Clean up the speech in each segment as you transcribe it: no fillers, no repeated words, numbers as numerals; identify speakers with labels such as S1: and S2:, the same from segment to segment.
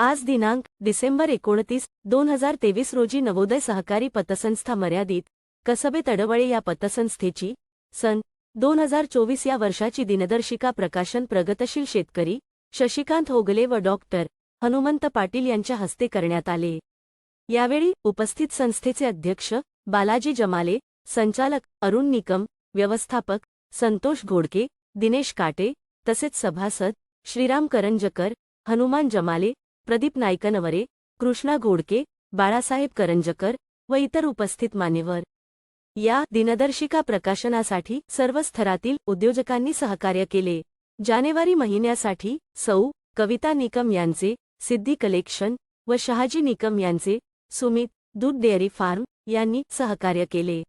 S1: आज दिनांक डिसेंबर 29, 2023 रोजी नवोदय सहकारी पतसंस्था मर्यादित कसबे तडवळे या पतसंस्थेची सन 2024 या वर्षाची दिनदर्शिका प्रकाशन प्रगतशील शेतकरी शशिकांत होगले व डॉक्टर हनुमंत पाटील यांच्या हस्ते करण्यात आले। यावेळी उपस्थित संस्थेचे अध्यक्ष बालाजी जमाले, संचालक अरुण निकम, व्यवस्थापक संतोष घोडके, दिनेश काटे तसेच सभासद श्रीराम करंजकर, हनुमान जमाले, प्रदीप नायकनवरे, कृष्णा घोडके, बाळासाहेब करंजकर व इतर उपस्थित मान्यवर या दिनदर्शिका प्रकाशनासाठी सर्व स्तरातील उद्योजकांनी सहकार्य केले। जानेवारी महिन्यासाठी सौ कविता निकम यांचे सिद्धी कलेक्शन व शहाजी निकम यांचे सुमित दूध डेअरी फार्म यांनी सहकार्य केले।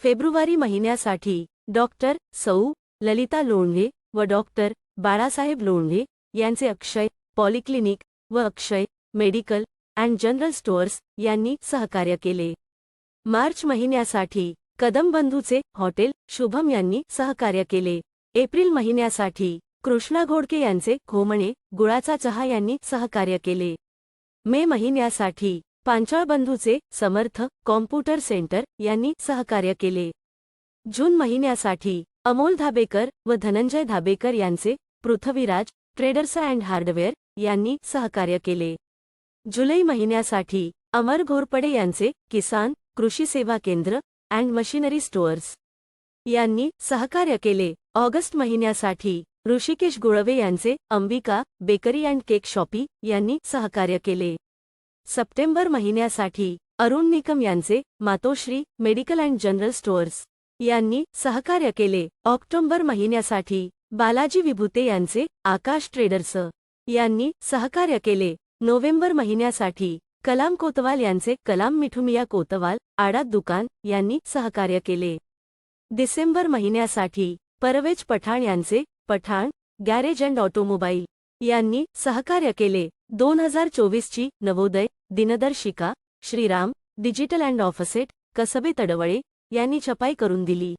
S1: फेब्रुवारी महिन्यासाठी डॉक्टर सौ ललिता लोंढे व डॉक्टर बाळासाहेब लोंढे यांचे अक्षय पॉलिक्लिनिक व अक्षय मेडिकल अँड जनरल स्टोअर्स यांनी सहकार्य केले। मार्च महिन्यासाठी कदम बंधूचे हॉटेल शुभम यांनी सहकार्य केले। एप्रिल महिन्यासाठी कृष्णा घोडके यांचे घोमणे गुळाचा चहा यांनी सहकार्य केले। मे महिन्यासाठी पांचाळ बंधूचे समर्थ कॉम्प्युटर सेंटर यांनी सहकार्य केले। जून महिन्यासाठी अमोल धाबेकर व धनंजय धाबेकर यांचे पृथ्वीराज ट्रेडर्स अँड हार्डवेअर यांनी सहकार्य केले। जुलै महिन्यासाठी अमर घोरपडे यांचे किसान कृषी सेवा केंद्र अँड मशिनरी स्टोअर्स यांनी सहकार्य केले। ऑगस्ट महिन्यासाठी ऋषिकेश गुळवे यांचे Ambika bakery and cake shoppe यांनी सहकार्य केले। सप्टेंबर महिन्यासाठी अरुण निकम यांचे Matoshri medical and general stores यांनी सहकार्य केले। ऑक्टोबर महिन्यासाठी बालाजी विभूते यांचे आकाश ट्रेडर्स यांनी सहकार्य केले। नोव्हेंबर महिन्यासाठी कलाम कोतवाल यांचे कलाम मिठुमिया कोतवाल आडात दुकान यांनी सहकार्य केले। डिसेंबर महिन्यासाठी परवेज पठाण यांचे पठाण गॅरेज अँड ऑटोमोबाईल यांनी सहकार्य केले। 2024 ची नवोदय दिनदर्शिका श्रीराम डिजिटल अँड ऑफसेट कसबे तडवळे यांनी छपाई करून दिली।